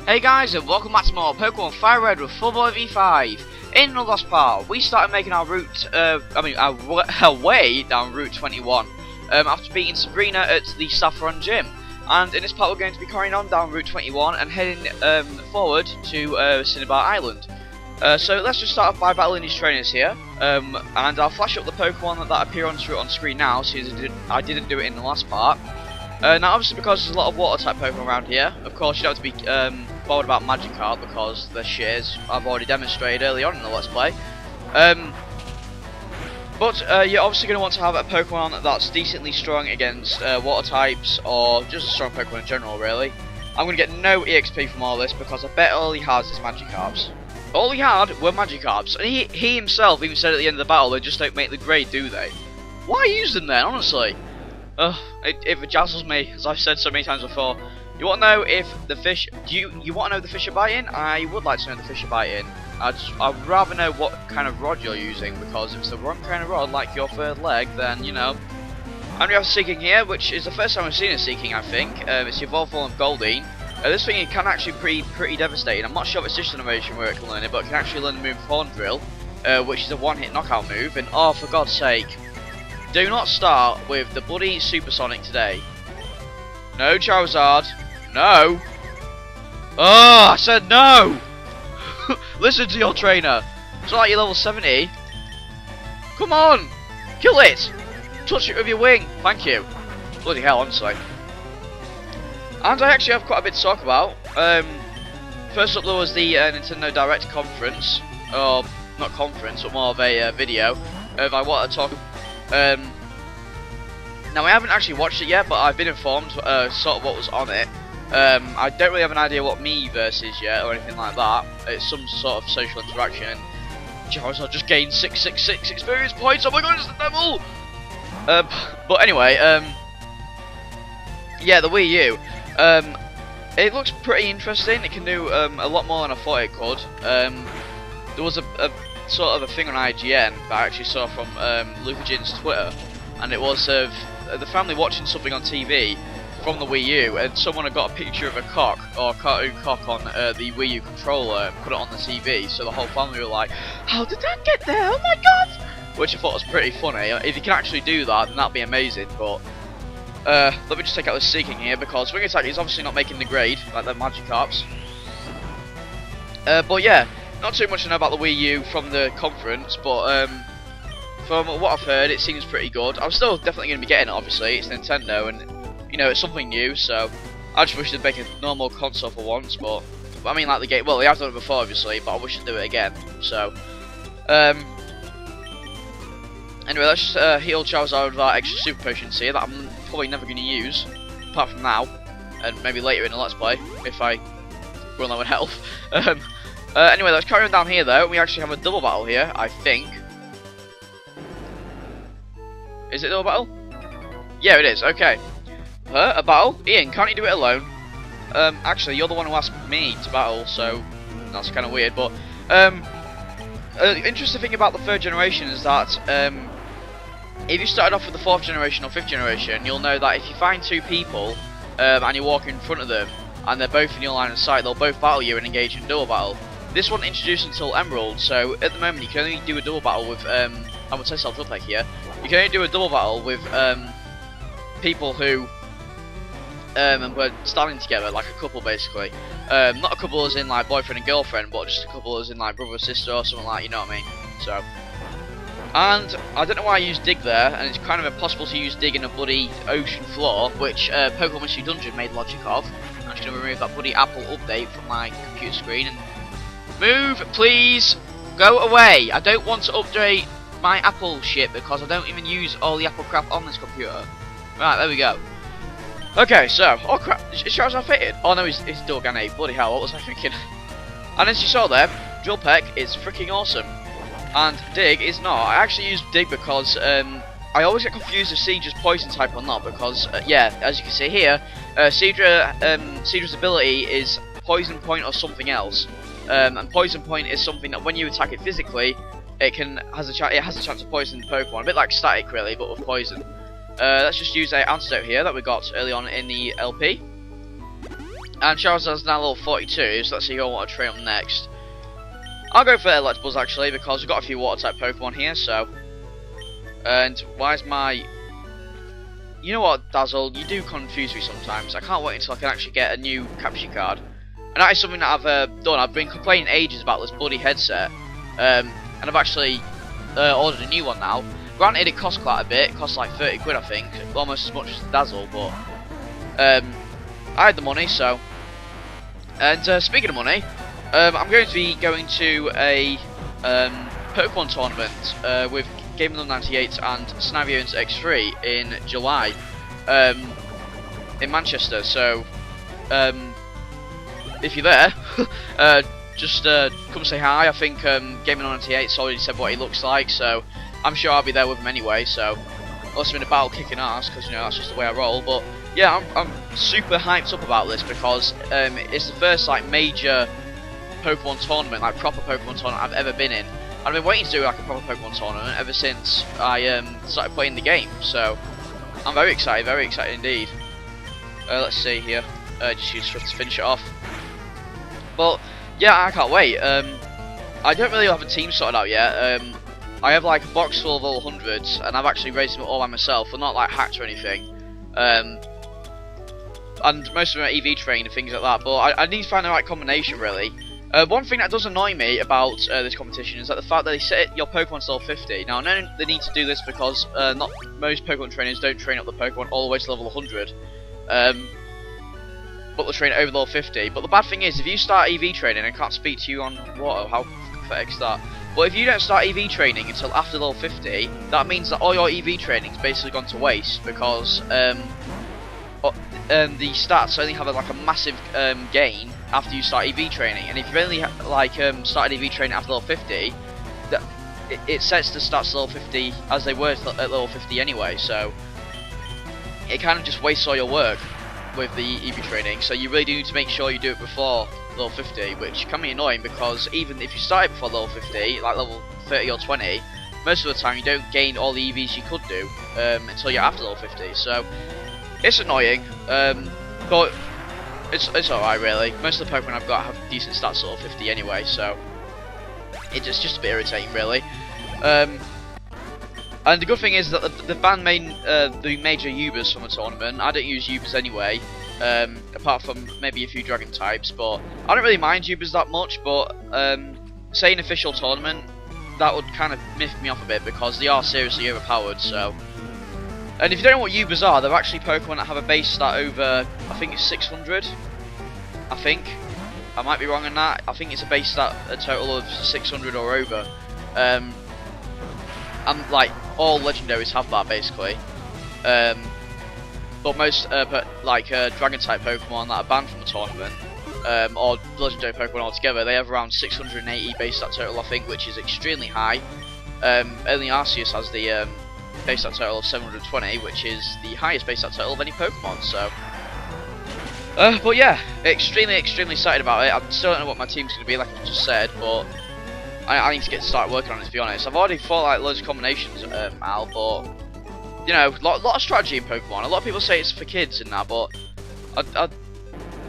Hey guys, and welcome back to more Pokémon FireRed with Fullboy V5. In the last part, we started making our route, our way down Route 21 after beating Sabrina at the Saffron Gym. And in this part, we're going to be carrying on down Route 21 and heading forward to Cinnabar Island. So let's just start off by battling these trainers here, and I'll flash up the Pokémon that appear on screen now, since I didn't do it in the last part. Now obviously, because there's a lot of water type Pokemon around here, of course you don't have to be bothered about Magikarp because the shares I've already demonstrated early on in the Let's Play. But you're obviously going to want to have a Pokemon that's decently strong against water types, or just a strong Pokemon in general really. I'm going to get no EXP from all this because I bet all he has is Magikarps. All he had were Magikarps, and he himself even said at the end of the battle they just don't make the grade, do they? Why use them then, honestly? It jazzles me, as I've said so many times before. You want to know if the fish... you want to know the fish are biting? I would like to know the fish are biting. I'd rather know what kind of rod you're using, because if it's the wrong kind of rod, like your third leg, then, you know. And we have Seeking here, which is the first time I've seen a Seeking, I think. It's the evolved form of Goldeen. This thing can actually be pretty devastating. I'm not sure if it's this generation where it can learn it, but it can actually learn the move Horn Drill, which is a one-hit knockout move. And oh, for God's sake, do not start with the bloody Supersonic today. No, Charizard. No. Oh, I said no. Listen to your trainer. It's not like you're level 70. Come on. Kill it. Touch it with your wing. Thank you. Bloody hell, honestly. And I actually have quite a bit to talk about. First up, there was the Nintendo Direct conference. Or, not conference, but more of a video. If I want to talk... now I haven't actually watched it yet, but I've been informed sort of what was on it. I don't really have an idea what Miiverse is yet or anything like that. It's some sort of social interaction. Charizard just gained 666 experience points. Oh my god, it's the devil! But anyway, yeah, the Wii U. It looks pretty interesting. It can do a lot more than I thought it could. There was a sort of a thing on IGN that I actually saw from Lucajin's Twitter, and it was of the family watching something on TV from the Wii U, and someone had got a picture of a cock, or a cartoon cock, on the Wii U controller and put it on the TV, so the whole family were like, how did that get there? Oh my god! Which I thought was pretty funny. If you can actually do that, then that'd be amazing, but let me just take out this Seeking here, because Wing Attack is obviously not making the grade, like the Magikarps. But yeah, not too much to know about the Wii U from the conference, but from what I've heard, it seems pretty good. I'm still definitely going to be getting it, obviously. It's Nintendo, and, you know, it's something new, so I just wish they'd make a normal console for once, but I mean, like the game, well, they have done it before, obviously, but I wish they'd do it again, so, anyway, let's just heal Charizard with our extra super potions here that I'm probably never going to use, apart from now, and maybe later in the Let's Play, if I run low on health. Anyway, let's carry on down here, though. We actually have a double battle here, I think. Is it double battle? Yeah, it is, okay. A battle? Ian, can't you do it alone? Actually, you're the one who asked me to battle, so that's kind of weird, but interesting thing about the third generation is that if you started off with the fourth generation or fifth generation, you'll know that if you find two people and you walk in front of them and they're both in your line of sight, they'll both battle you and engage in double battle. This wasn't introduced until Emerald, so at the moment you can only do a double battle with I'm gonna say self-uptake here. You can only do a double battle with people who were standing together, like a couple basically. Not a couple as in like boyfriend and girlfriend, but just a couple as in like brother or sister or something like, you know what I mean? So, and I don't know why I used Dig there, and it's kind of impossible to use Dig in a bloody ocean floor, which Pokemon Mystery Dungeon made logic of. I'm just gonna remove that bloody Apple update from my computer screen and move, please. Go away. I don't want to update my Apple shit because I don't even use all the Apple crap on this computer. Right, there we go. Okay, so, oh crap, is Charizard fitted? Oh no, he's Dorganic, bloody hell, what was I thinking? And as you saw there, Drill Peck is freaking awesome, and Dig is not. I actually use Dig because I always get confused if Seedra's poison type or not, because, yeah, as you can see here, Seedra's ability is Poison Point or something else, and Poison Point is something that when you attack it physically, it has a chance to poison the Pokemon, a bit like Static really, but with poison. Let's just use an antidote here that we got early on in the LP. And Charizard's now level 42, so let's see who I want to train up next. I'll go for Electabuzz actually, because we've got a few water type Pokemon here, so. And why is my... You know what, Dazzle, you do confuse me sometimes. I can't wait until I can actually get a new capture card. And that is something that I've done. I've been complaining ages about this bloody headset. And I've actually ordered a new one now. Granted, it costs quite a bit. It costs like 30 quid, I think. Almost as much as the Dazzle, but... I had the money, so... And speaking of money, I'm going to be going to a Pokemon tournament with Game of the 98 and Snavians X3 in July in Manchester. So if you're there, just come say hi. I think Game of the 98's already said what he looks like, so I'm sure I'll be there with him anyway. So unless I'm in a battle kicking ass, because you know that's just the way I roll. But yeah, I'm super hyped up about this because it's the first like major Pokemon tournament, like proper Pokemon tournament I've ever been in. I've been waiting to do like a proper Pokemon tournament ever since I started playing the game, so I'm very excited indeed. Let's see here, just use Swift to finish it off. But yeah, I can't wait. I don't really have a team sorted out yet. I have like a box full of all 100s, and I've actually raised them all by myself, but not like hacked or anything. And most of them are EV trained and things like that, but I need to find the right combination really. One thing that does annoy me about this competition is that the fact that they set your Pokemon to level 50. Now, I know they need to do this because not most Pokemon trainers don't train up the Pokemon all the way to level 100, but they'll train over level 50. But the bad thing is, if you start EV training, I can't speak to you on water, how pathetic is that? But if you don't start EV training until after level 50, that means that all your EV training is basically gone to waste because the stats only have like a massive gain after you start EV training, and if you've only like started EV training after level 50, it sets the stats to level 50 as they were at level 50 anyway, so it kind of just wastes all your work with the EV training. So you really do need to make sure you do it before level 50, which can be annoying because even if you started before level 50, like level 30 or 20, most of the time you don't gain all the EVs you could do until you're after level 50. So it's annoying, but it's alright really. Most of the Pokemon I've got have decent stats at level 50 anyway, so it's just a bit irritating really. And the good thing is that the banned the major Ubers from the tournament. I don't use Ubers anyway, apart from maybe a few Dragon types, but I don't really mind Ubers that much, but say an official tournament, that would kind of miff me off a bit because they are seriously overpowered, so. And if you don't know what Ubers are, they're actually Pokemon that have a base stat over, I think it's 600. I think. I might be wrong on that. I think it's a base stat a total of 600 or over. And like all legendaries have that basically. But most Dragon type Pokemon that are banned from the tournament, or legendary Pokemon altogether, they have around 680 base stat total, I think, which is extremely high. Only Arceus has the base stat total of 720, which is the highest base stat total of any Pokemon, so. But yeah, extremely excited about it. I still don't know what my team's going to be, like I just said, but I need to start working on it, to be honest. I've already thought like loads of combinations, Al, but you know, lot of strategy in Pokemon. A lot of people say it's for kids and that, but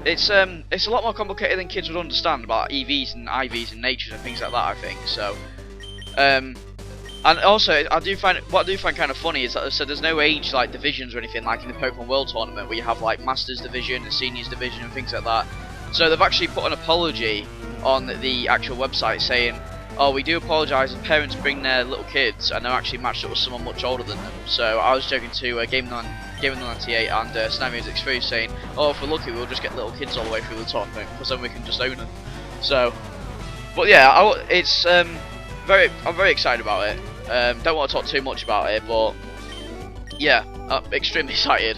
it's a lot more complicated than kids would understand about EVs and IVs and natures and things like that, I think. So, and also, what I do find kind of funny is that there's no age like divisions or anything like in the Pokemon World Tournament where you have like Masters Division and Seniors Division and things like that. So they've actually put an apology on the actual website saying, "Oh, we do apologise if parents bring their little kids and they're actually matched up with someone much older than them." So I was joking to Game of the 98 and Snavians X3 saying, "Oh, if we're lucky, we'll just get little kids all the way through the tournament because then we can just own them." So, but yeah, I'm very excited about it. Don't want to talk too much about it, but yeah, I'm extremely excited.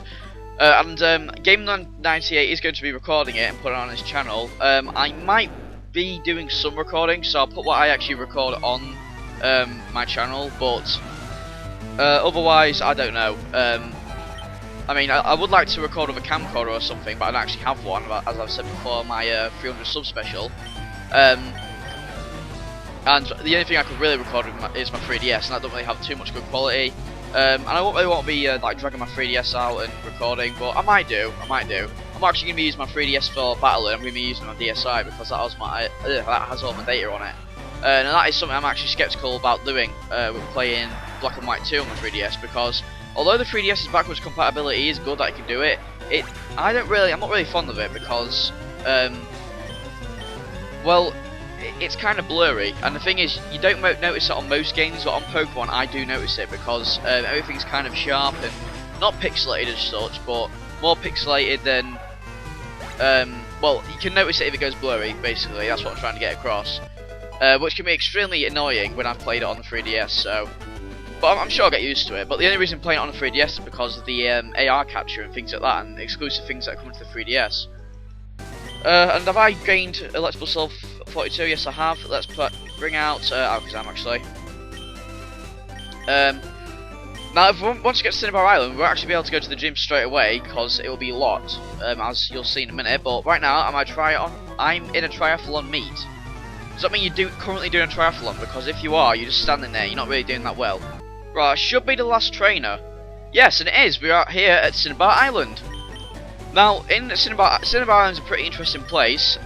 Game 98 is going to be recording it and putting it on his channel. I might be doing some recording, so I'll put what I actually record on my channel, but otherwise, I don't know. I mean, I would like to record with a camcorder or something, but I don't actually have one, as I've said before, my 300 sub special. And the only thing I could really record with is my 3DS, and that don't really have too much good quality. And I won't really want to be like dragging my 3DS out and recording, but I might do. I'm I'm actually going to be using my 3DS for battling. I'm going to be using my DSi because that has all my data on it. And that is something I'm actually skeptical about doing with playing Black and White 2 on my 3DS, because although the 3DS's backwards compatibility is good that it can do it, I'm not really fond of it because, well, it's kind of blurry. And the thing is, you don't notice it on most games, but on Pokemon I do notice it because everything's kind of sharp and not pixelated as such, but more pixelated than, well, you can notice it if it goes blurry, basically. That's what I'm trying to get across. Which can be extremely annoying when I've played it on the 3DS, so... But I'm sure I'll get used to it. But the only reason I'm playing it on the 3DS is because of the AR capture and things like that, and exclusive things that come to the 3DS. And have I gained Electable Self 42? Yes, I have. Let's bring out Alakazam, actually. Now, if we want to get to Cinnabar Island, we'll actually be able to go to the gym straight away, because it will be locked, as you'll see in a minute. But right now, I'm in a triathlon meet. Does that mean you're currently doing a triathlon? Because if you are, you're just standing there, you're not really doing that well. Right, I should be the last trainer. Yes, and it is. We are here at Cinnabar Island. Now, in Cinnabar Island's a pretty interesting place.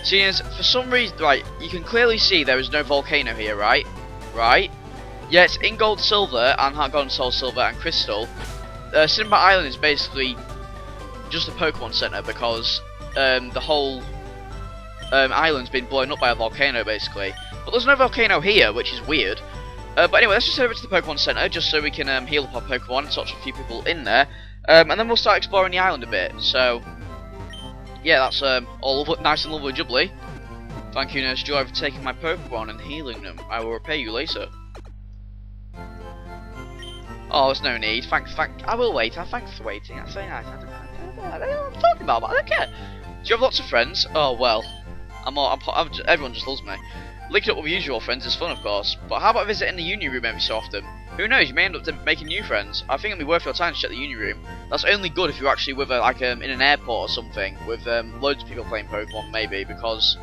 Seeing as, for some reason, right, you can clearly see there is no volcano here, right? Right? Yeah, it's in gold, silver, and Heart Gold, Soul Silver, and Crystal. Cinnabar Island is basically just a Pokemon Center because the whole island's been blown up by a volcano, basically. But there's no volcano here, which is weird. But anyway, let's just head over to the Pokemon Center, just so we can heal up our Pokemon and touch a few people in there. And then we'll start exploring the island a bit. So, yeah, that's all nice and lovely jubbly. Thank you, Nurse Joy, for taking my Pokemon and healing them. I will repay you later. Oh, there's no need. I will wait. Thanks for waiting. That's very nice. I don't know what I'm talking about, but I don't care. Do you have lots of friends? Oh, well. Everyone just loves me. Linking up with usual friends is fun, of course, but how about visiting the uni room every so often? Who knows, you may end up making new friends. I think it'll be worth your time to check the uni room. That's only good if you're actually with in an airport or something, with loads of people playing Pokemon, maybe, because,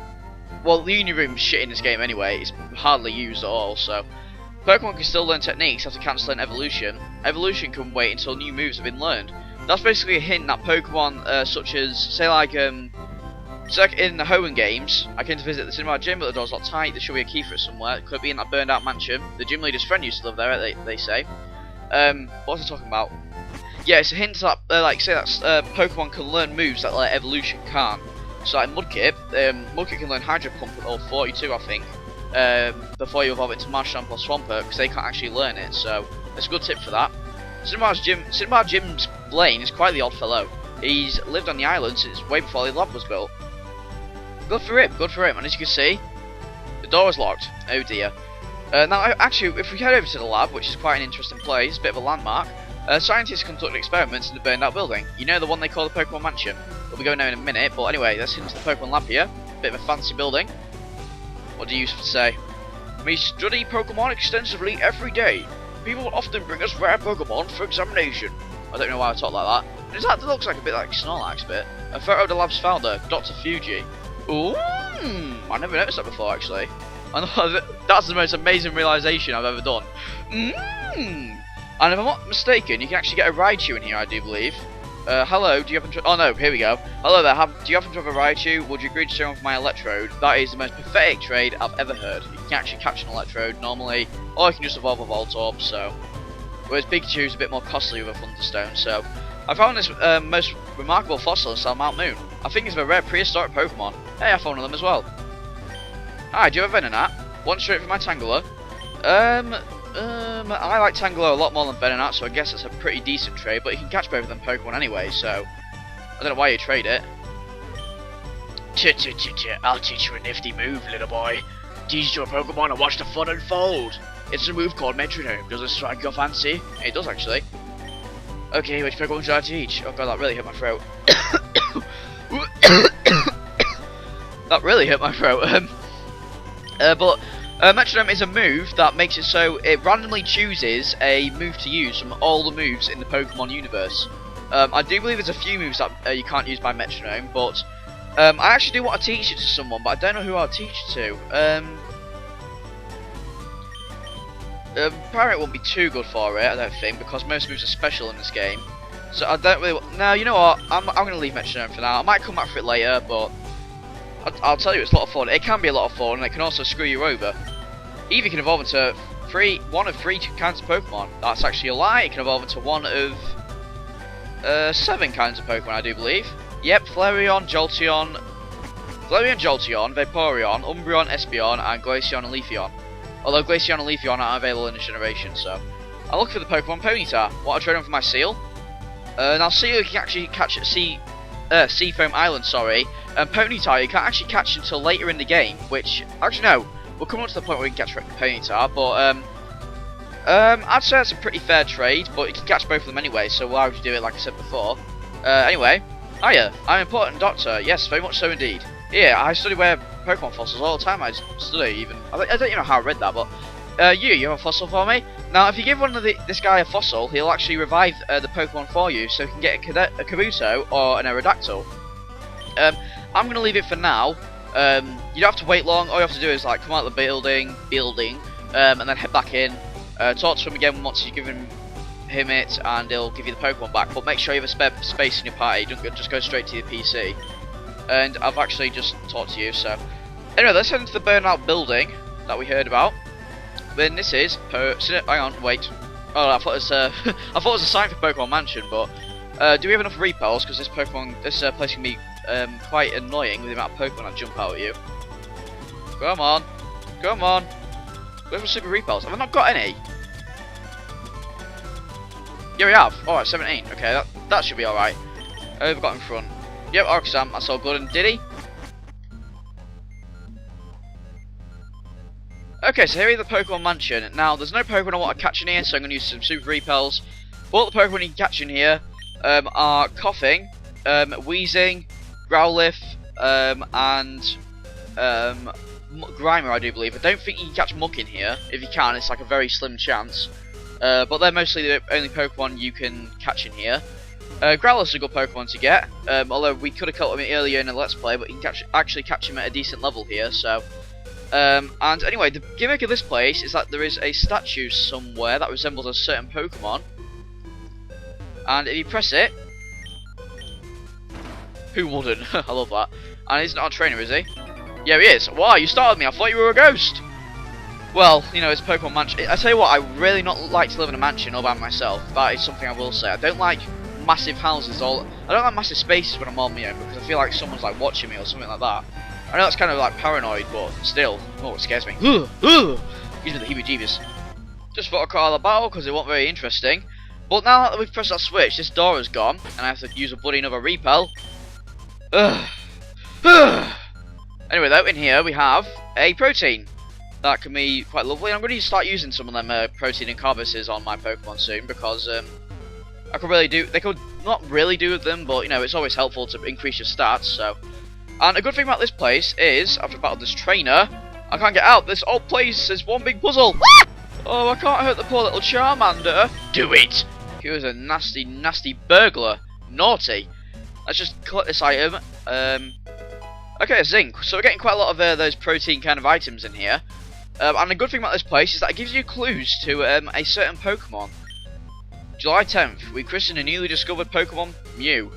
well, the uni room's shit in this game anyway. It's hardly used at all, so Pokemon can still learn techniques after cancelling evolution. Evolution can wait until new moves have been learned. That's basically a hint that Pokemon, such as, say, so like in the Hoenn games, I came to visit the Cinnabar gym, but the door's locked tight. There should be a key for it somewhere. It could be in that burned out mansion. The gym leader's friend used to live there, they say. What was I talking about? Yeah, it's a hint that, Pokemon can learn moves that evolution can't. So like Mudkip can learn Hydro Pump at level 42, I think, before you evolve it to Marshtomp or Swampert, because they can't actually learn it. So it's a good tip for that. Cinnabar Gym's Blaine is quite the odd fellow. He's lived on the island since way before the lab was built. Good for him, and as you can see, the door is locked. Oh dear. Now, actually, if we head over to the lab, which is quite an interesting place, a bit of a landmark, scientists conduct experiments in the burned out building. You know, the one they call the Pokemon Mansion. We'll be going there in a minute, but anyway, let's head into the Pokemon lab here. Bit of a fancy building. What do you say? We study Pokemon extensively every day. People often bring us rare Pokemon for examination. I don't know why I talk like that. That looks like a bit like Snorlax bit. A photo of the lab's founder, Dr. Fuji. Ooh, I never noticed that before, actually. That's the most amazing realization I've ever done. And if I'm not mistaken, you can actually get a Raichu in here, I do believe. Hello, do you happen to... Oh no, here we go. Hello there, do you happen to have a Raichu? Would you agree to share one for my Electrode? That is the most pathetic trade I've ever heard. You can actually catch an Electrode normally, or you can just evolve a Voltorb, so... Whereas Pikachu is a bit more costly with a Thunderstone, so... I found this most remarkable fossil in Mount Moon. I think it's a rare prehistoric Pokemon. Hey, I found one of them as well. Hi, do you have a Venonat? One straight from my Tangela. I like Tangela a lot more than Venonat, so I guess it's a pretty decent trade, but you can catch both of them Pokemon anyway, so... I don't know why you trade it. I'll teach you a nifty move, little boy. Teach your Pokemon and watch the fun unfold. It's a move called Metronome. Does it strike your fancy? It does, actually. Okay, which Pokemon should I teach? Oh god, that really hurt my throat. That really hurt my throat. Metronome is a move that makes it so it randomly chooses a move to use from all the moves in the Pokemon universe. I do believe there's a few moves that you can't use by Metronome, but I actually do want to teach it to someone, but I don't know who I'll teach it to. Pirate won't be too good for it, I don't think, because most moves are special in this game. So I don't really. No, you know what? I'm gonna leave Metronome for now. I might come back for it later, but I'll tell you, it's a lot of fun. It can be a lot of fun, and it can also screw you over. Eevee can evolve into one of 3 kinds of Pokemon. That's actually a lie. It can evolve into one of 7 kinds of Pokemon, I do believe. Yep, Flareon, Jolteon, Vaporeon, Umbreon, Espeon, and Glaceon and Leafeon. Although Glaceon and Leafeon aren't available in this generation, so I'll look for the Pokemon Ponyta. What I'll trade on for my Seal. Now Seal you can actually catch at Seafoam Island, sorry. And Ponyta you can't actually catch until later in the game, which actually no, we'll come on to the point where we can catch Ponyta, but I'd say it's a pretty fair trade, but you can catch both of them anyway, so why would you do it like I said before? Anyway, hiya, I'm an important doctor, yes, very much so indeed. Yeah, I study where Pokemon fossils all the time, I study even, I don't even know how I read that, but you have a fossil for me? Now, if you give this guy a fossil, he'll actually revive the Pokemon for you, so you can get a Kabuto or an Aerodactyl. I'm going to leave it for now. You don't have to wait long, all you have to do is like come out of the building, and then head back in. Talk to him again once you've given him it, and he'll give you the Pokemon back. But make sure you have a spare space in your party. Don't just go straight to your PC. And I've actually just talked to you. So anyway, let's head into the burnout building that we heard about. Then this is hang on, wait. Oh, I thought it was I thought it was a sign for Pokemon Mansion. But do we have enough repels? Because this place can be quite annoying with the amount of Pokemon that jump out at you. Come on, come on. Where's my super repels? Have I not got any? Yeah, we have. Alright, 17. Okay, that should be alright. We've got in front. Yep, Arcsam, that's all good. And Diddy? Okay, so here is the Pokemon Mansion. Now, there's no Pokemon I want to catch in here, so I'm going to use some super repels. But the Pokemon you can catch in here are Coughing, Wheezing, Growlithe, and Grimer, I do believe. I don't think you can catch Muck in here. If you can, it's like a very slim chance. But they're mostly the only Pokemon you can catch in here. Growlithe's a good Pokemon to get, although we could have caught him earlier in a Let's Play, but you can actually catch him at a decent level here, so... and anyway, the gimmick of this place is that there is a statue somewhere that resembles a certain Pokemon. And if you press it... Who wouldn't? I love that. And he's not a trainer, is he? Yeah, he is. Wow, you startled me. I thought you were a ghost. Well, you know, it's Pokemon Mansion. I tell you what, I really not like to live in a mansion all by myself. That is something I will say. I don't like massive houses. I don't like massive spaces when I'm on my own because I feel like someone's like watching me or something like that. I know that's kind of like paranoid, but still, oh, it scares me. Gives me the heebie-jeebies. Just thought I'd call a battle because it wasn't very interesting. But now that we've pressed that switch, this door is gone, and I have to use a bloody another repel. Anyway, though, in here we have a protein. That can be quite lovely. I'm going to start using some of them protein and carbuses on my Pokemon soon because I could really do. They could not really do with them, but you know it's always helpful to increase your stats. So, and a good thing about this place is after battle this trainer, I can't get out. This whole place is one big puzzle. Oh, I can't hurt the poor little Charmander. Do it. He was a nasty, nasty burglar. Naughty. Let's just collect this item. Okay, zinc. So we're getting quite a lot of those protein kind of items in here. And the good thing about this place is that it gives you clues to a certain Pokemon. July 10th, we christened a newly discovered Pokemon, Mew.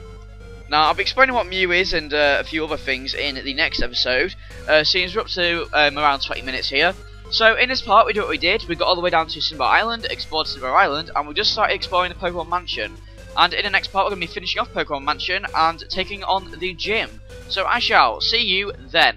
Now, I'll be explaining what Mew is and a few other things in the next episode, seeing we're up to around 20 minutes here. So, in this part, we do what we did. We got all the way down to Cinnabar Island, explored Cinnabar Island, and we just started exploring the Pokemon Mansion. And in the next part, we're going to be finishing off Pokemon Mansion and taking on the gym. So, I shall see you then.